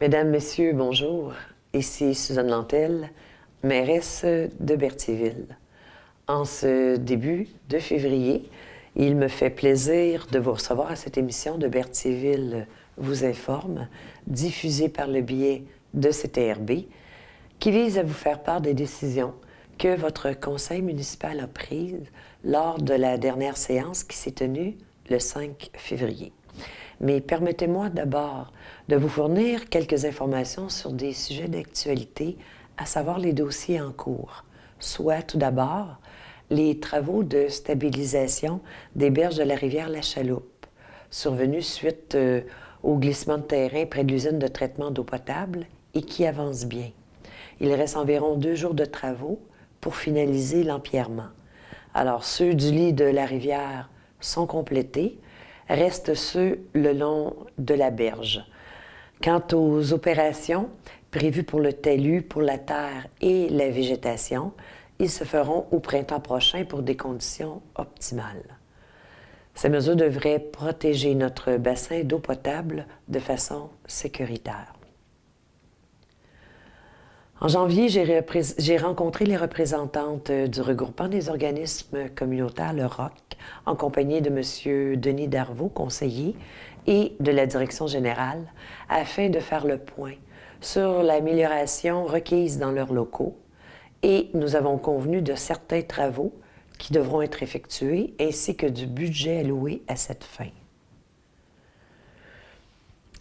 Mesdames, Messieurs, bonjour. Ici Suzanne Lantel, mairesse de Berthierville. En ce début de février, il me fait plaisir de vous recevoir à cette émission de Berthierville vous informe, diffusée par le biais de CTRB, qui vise à vous faire part des décisions que votre conseil municipal a prises lors de la dernière séance qui s'est tenue le 5 février. Mais permettez-moi d'abord de vous fournir quelques informations sur des sujets d'actualité, à savoir les dossiers en cours, soit tout d'abord les travaux de stabilisation des berges de la rivière La Chaloupe, survenus suite au glissement de terrain près de l'usine de traitement d'eau potable et qui avancent bien. Il reste environ 2 jours de travaux pour finaliser l'empierrement. Alors, ceux du lit de la rivière sont complétés, restent ceux le long de la berge. Quant aux opérations prévues pour le talus, pour la terre et la végétation, ils se feront au printemps prochain pour des conditions optimales. Ces mesures devraient protéger notre bassin d'eau potable de façon sécuritaire. En janvier, j'ai rencontré les représentantes du regroupement des organismes communautaires, le ROC, en compagnie de M. Denis Darvaux, conseiller, et de la direction générale, afin de faire le point sur l'amélioration requise dans leurs locaux, et nous avons convenu de certains travaux qui devront être effectués, ainsi que du budget alloué à cette fin.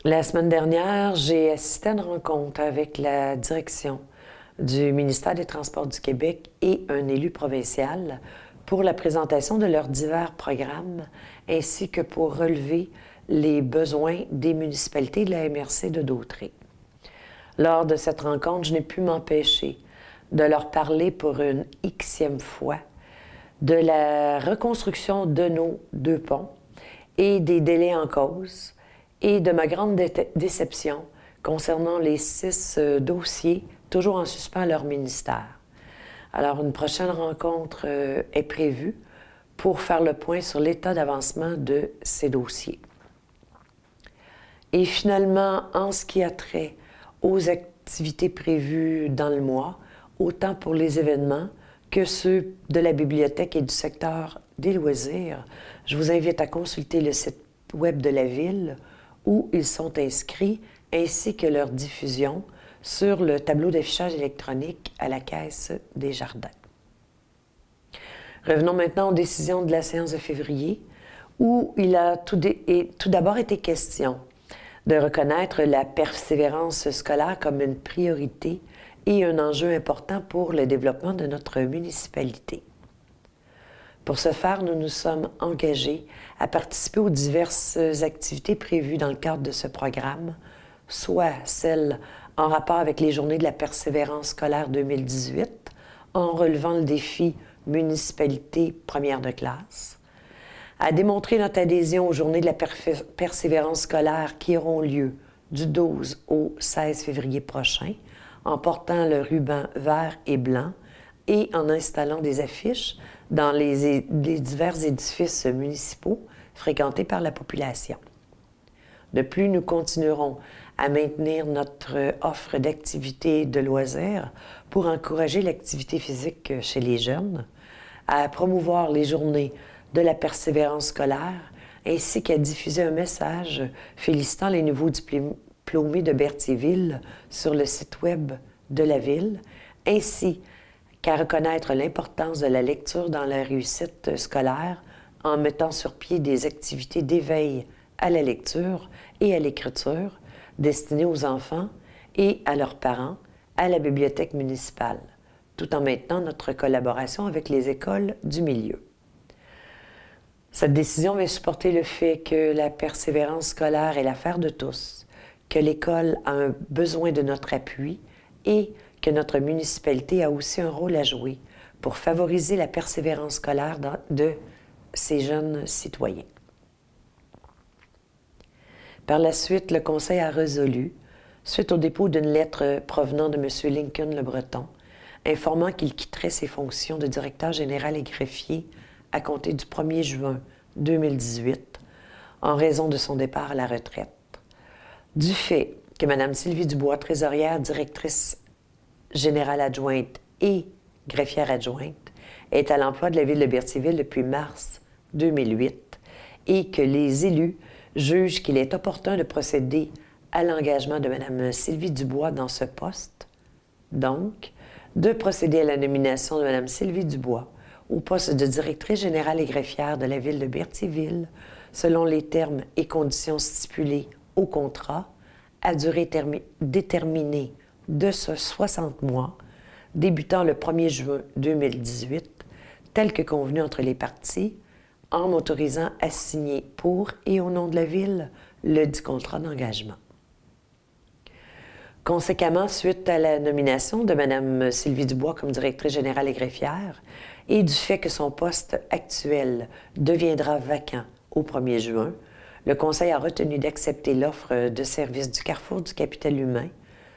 La semaine dernière, j'ai assisté à une rencontre avec la direction du ministère des Transports du Québec et un élu provincial pour la présentation de leurs divers programmes, ainsi que pour relever les besoins des municipalités de la MRC de Dautré. Lors de cette rencontre, je n'ai pu m'empêcher de leur parler pour une xème fois de la reconstruction de nos 2 ponts et des délais en cause, et de ma grande déception concernant les 6 dossiers toujours en suspens à leur ministère. Alors, une prochaine rencontre est prévue pour faire le point sur l'état d'avancement de ces dossiers. Et finalement, en ce qui a trait aux activités prévues dans le mois, autant pour les événements que ceux de la bibliothèque et du secteur des loisirs, je vous invite à consulter le site web de la Ville où ils sont inscrits, ainsi que leur diffusion sur le tableau d'affichage électronique à la Caisse des Jardins. Revenons maintenant aux décisions de la séance de février, où il a tout d'abord été question de reconnaître la persévérance scolaire comme une priorité et un enjeu important pour le développement de notre municipalité. Pour ce faire, nous nous sommes engagés à participer aux diverses activités prévues dans le cadre de ce programme, soit celles en rapport avec les Journées de la persévérance scolaire 2018, en relevant le défi municipalité première de classe, à démontrer notre adhésion aux Journées de la persévérance scolaire qui auront lieu du 12 au 16 février prochain, en portant le ruban vert et blanc et en installant des affiches dans les divers édifices municipaux fréquentés par la population. De plus, nous continuerons à maintenir notre offre d'activités de loisirs pour encourager l'activité physique chez les jeunes, à promouvoir les journées de la persévérance scolaire, ainsi qu'à diffuser un message félicitant les nouveaux diplômés de Berthierville sur le site web de la Ville, ainsi qu'à reconnaître l'importance de la lecture dans la réussite scolaire en mettant sur pied des activités d'éveil à la lecture et à l'écriture destinées aux enfants et à leurs parents à la bibliothèque municipale, tout en maintenant notre collaboration avec les écoles du milieu. Cette décision vient supporter le fait que la persévérance scolaire est l'affaire de tous, que l'école a un besoin de notre appui et que notre municipalité a aussi un rôle à jouer pour favoriser la persévérance scolaire de ces jeunes citoyens. Par la suite, le Conseil a résolu, suite au dépôt d'une lettre provenant de M. Lincoln Le Breton, informant qu'il quitterait ses fonctions de directeur général et greffier à compter du 1er juin 2018, en raison de son départ à la retraite. Du fait que Mme Sylvie Dubois, trésorière, directrice générale adjointe et greffière adjointe, est à l'emploi de la Ville de Berthierville depuis mars 2008 et que les élus jugent qu'il est opportun de procéder à l'engagement de Mme Sylvie Dubois dans ce poste. Donc, de procéder à la nomination de Mme Sylvie Dubois au poste de directrice générale et greffière de la Ville de Berthierville, selon les termes et conditions stipulés au contrat, à durée déterminée de 60 mois, débutant le 1er juin 2018, tel que convenu entre les parties, en m'autorisant à signer pour et au nom de la Ville le dit contrat d'engagement. Conséquemment, suite à la nomination de Mme Sylvie Dubois comme directrice générale et greffière et du fait que son poste actuel deviendra vacant au 1er juin, le Conseil a retenu d'accepter l'offre de service du Carrefour du capital humain,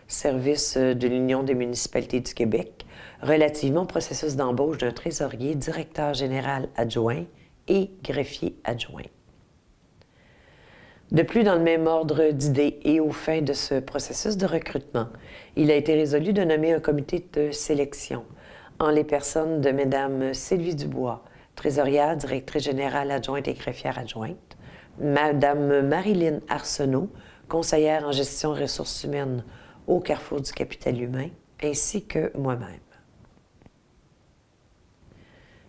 service de l'Union des municipalités du Québec, relativement au processus d'embauche d'un trésorier, directeur général adjoint et greffier adjoint. De plus, dans le même ordre d'idées et aux fins de ce processus de recrutement, il a été résolu de nommer un comité de sélection en les personnes de Mme Sylvie Dubois, trésorière, directrice générale adjointe et greffière adjointe, Mme Marilyn Arsenault, conseillère en gestion ressources humaines au Carrefour du capital humain, ainsi que moi-même.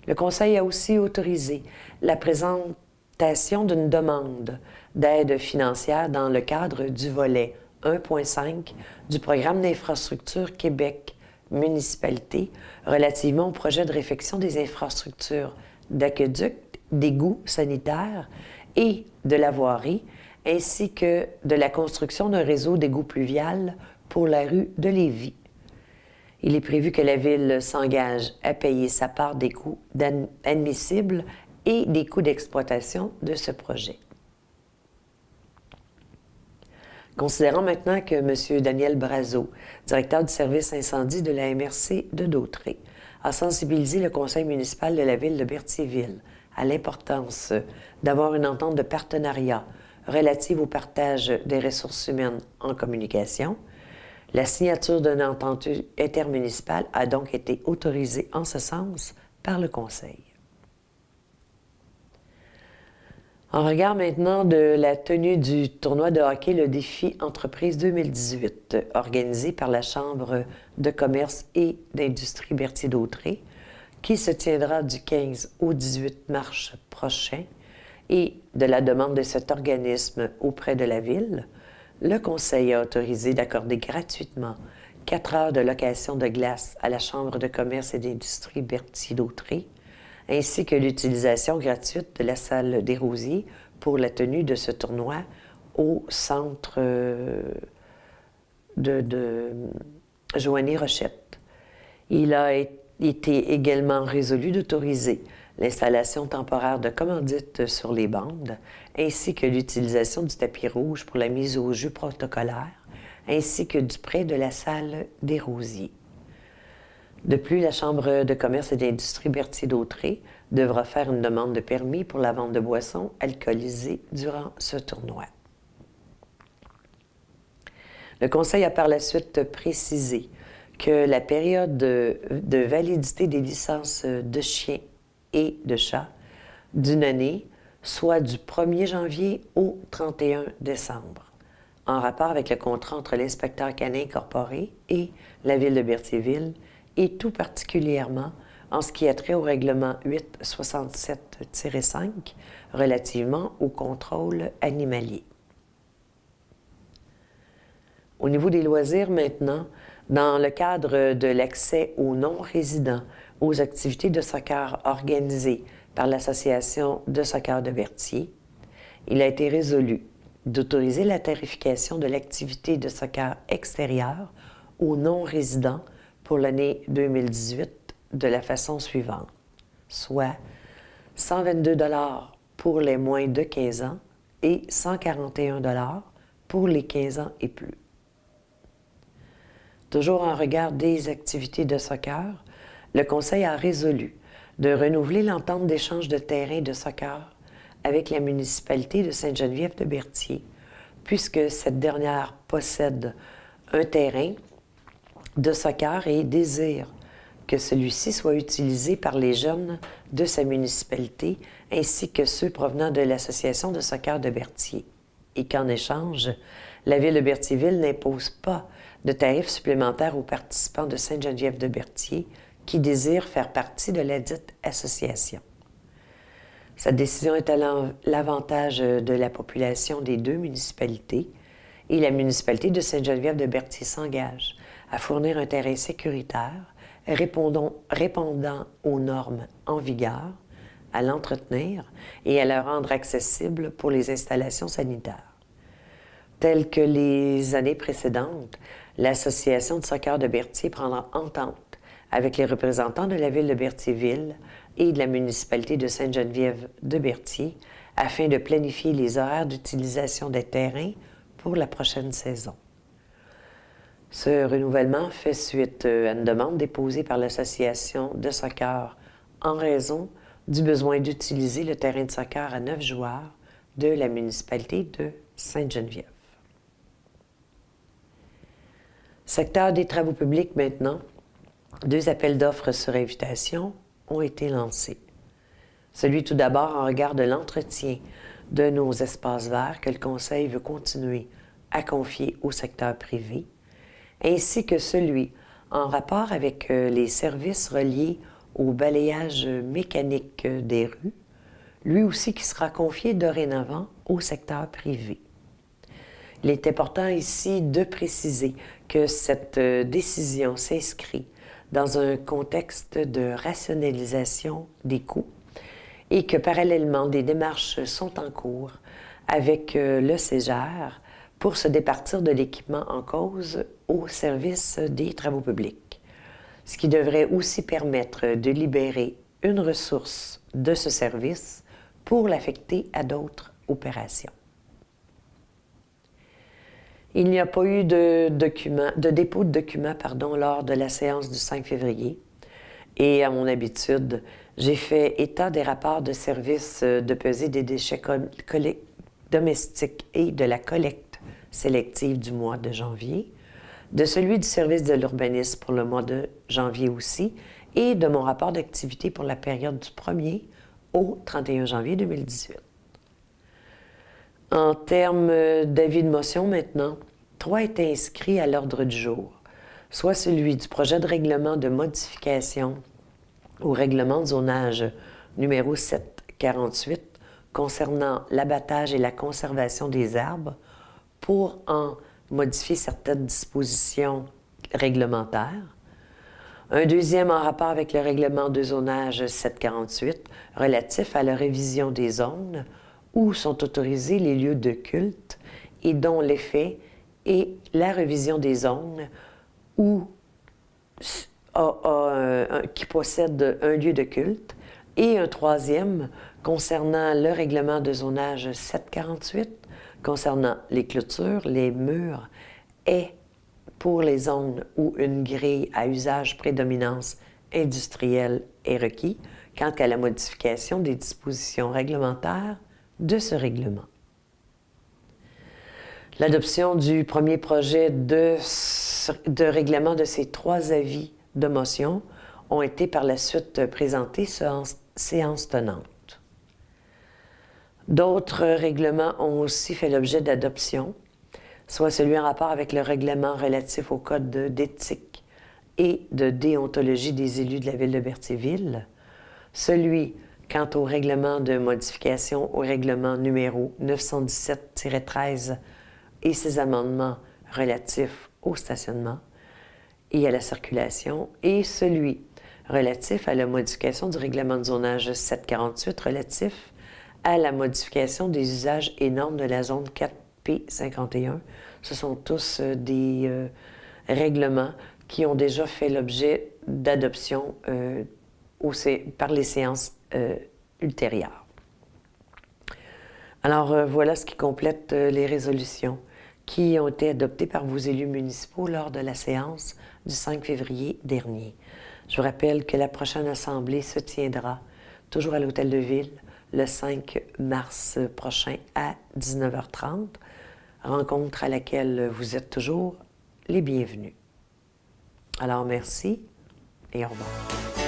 Le Conseil a aussi autorisé la présentation d'une demande d'aide financière dans le cadre du volet 1.5 du programme d'infrastructure Québec municipalité relativement au projet de réfection des infrastructures d'aqueduc, d'égouts sanitaires et de la voirie, ainsi que de la construction d'un réseau d'égouts pluvial pour la rue de Lévis. Il est prévu que la Ville s'engage à payer sa part des coûts admissibles et des coûts d'exploitation de ce projet. Considérons maintenant que M. Daniel Brazeau, directeur du service incendie de la MRC de Dautré, a sensibilisé le conseil municipal de la Ville de Berthierville à l'importance d'avoir une entente de partenariat relative au partage des ressources humaines en communication. La signature d'une entente intermunicipale a donc été autorisée en ce sens par le Conseil. En regard maintenant de la tenue du tournoi de hockey Le Défi Entreprise 2018, organisé par la Chambre de commerce et d'industrie Berthier-Dautré, qui se tiendra du 15 au 18 mars prochain, et de la demande de cet organisme auprès de la Ville, le Conseil a autorisé d'accorder gratuitement 4 heures de location de glace à la Chambre de commerce et d'industrie Berthier-Dautré, ainsi que l'utilisation gratuite de la salle des Rosiers pour la tenue de ce tournoi au centre de Joanie-Rochette. Il a été également résolu d'autoriser l'installation temporaire de commandites sur les bandes, ainsi que l'utilisation du tapis rouge pour la mise au jeu protocolaire, ainsi que du prêt de la salle des Rosiers. De plus, la Chambre de commerce et d'industrie Berthier-Dautré devra faire une demande de permis pour la vente de boissons alcoolisées durant ce tournoi. Le Conseil a par la suite précisé que la période de validité des licences de chiens et de chats d'une année soit du 1er janvier au 31 décembre, en rapport avec le contrat entre l'inspecteur canin incorporé et la Ville de Berthierville, et tout particulièrement en ce qui a trait au règlement 867-5 relativement au contrôle animalier. Au niveau des loisirs maintenant, dans le cadre de l'accès aux non-résidents aux activités de soccer organisées par l'Association de soccer de Berthier, il a été résolu d'autoriser la tarification de l'activité de soccer extérieure aux non-résidents pour l'année 2018 de la façon suivante, soit 122 $ pour les moins de 15 ans et 141 $ pour les 15 ans et plus. Toujours en regard des activités de soccer, le Conseil a résolu de renouveler l'entente d'échange de terrain de soccer avec la municipalité de Sainte-Geneviève de Berthier puisque cette dernière possède un terrain de soccer et désire que celui-ci soit utilisé par les jeunes de sa municipalité ainsi que ceux provenant de l'Association de soccer de Berthier. Et qu'en échange, la Ville de Berthierville n'impose pas de tarifs supplémentaires aux participants de Sainte-Geneviève de Berthier qui désirent faire partie de ladite association. Cette décision est à l'avantage de la population des deux municipalités et la municipalité de Sainte-Geneviève de Berthier s'engage à fournir un terrain sécuritaire répondant aux normes en vigueur, à l'entretenir et à le rendre accessible pour les installations sanitaires. Telles que les années précédentes, l'Association de soccer de Berthier prendra entente avec les représentants de la Ville de Berthierville et de la municipalité de Sainte-Geneviève de Berthier afin de planifier les horaires d'utilisation des terrains pour la prochaine saison. Ce renouvellement fait suite à une demande déposée par l'Association de soccer en raison du besoin d'utiliser le terrain de soccer à 9 joueurs de la municipalité de Sainte-Geneviève. Secteur des travaux publics maintenant, 2 appels d'offres sur invitation ont été lancés. Celui tout d'abord en regard de l'entretien de nos espaces verts que le Conseil veut continuer à confier au secteur privé, ainsi que celui en rapport avec les services reliés au balayage mécanique des rues, lui aussi qui sera confié dorénavant au secteur privé. Il est important ici de préciser que cette décision s'inscrit dans un contexte de rationalisation des coûts et que parallèlement des démarches sont en cours avec le CEGER pour se départir de l'équipement en cause au service des travaux publics, ce qui devrait aussi permettre de libérer une ressource de ce service pour l'affecter à d'autres opérations. Il n'y a pas eu de dépôt de documents lors de la séance du 5 février. Et à mon habitude, j'ai fait état des rapports de service de pesée des déchets domestiques et de la collecte sélective du mois de janvier, de celui du service de l'urbanisme pour le mois de janvier aussi, et de mon rapport d'activité pour la période du 1er au 31 janvier 2018. En termes d'avis de motion maintenant, 3 étaient inscrits à l'ordre du jour, soit celui du projet de règlement de modification au règlement de zonage numéro 748 concernant l'abattage et la conservation des arbres pour en modifier certaines dispositions réglementaires. Un deuxième en rapport avec le règlement de zonage 748 relatif à la révision des zones où sont autorisés les lieux de culte et dont l'effet est la révision des zones qui possèdent un lieu de culte, et un troisième concernant le règlement de zonage 748 concernant les clôtures, les murs et pour les zones où une grille à usage prédominance industrielle est requis quant à la modification des dispositions réglementaires de ce règlement. L'adoption du premier projet de règlement de ces 3 avis de motion ont été par la suite présentés en séance tenante. D'autres règlements ont aussi fait l'objet d'adoption, soit celui en rapport avec le règlement relatif au code d'éthique et de déontologie des élus de la Ville de Berthierville, celui quant au règlement de modification au règlement numéro 917-13 et ses amendements relatifs au stationnement et à la circulation, et celui relatif à la modification du règlement de zonage 748 relatif à la modification des usages et normes de la zone 4P51. Ce sont tous des règlements qui ont déjà fait l'objet d'adoption par les séances ultérieures. Alors, voilà ce qui complète les résolutions qui ont été adoptées par vos élus municipaux lors de la séance du 5 février dernier. Je vous rappelle que la prochaine assemblée se tiendra toujours à l'Hôtel de Ville le 5 mars prochain à 19h30. rencontre à laquelle vous êtes toujours les bienvenus. Alors merci et au revoir.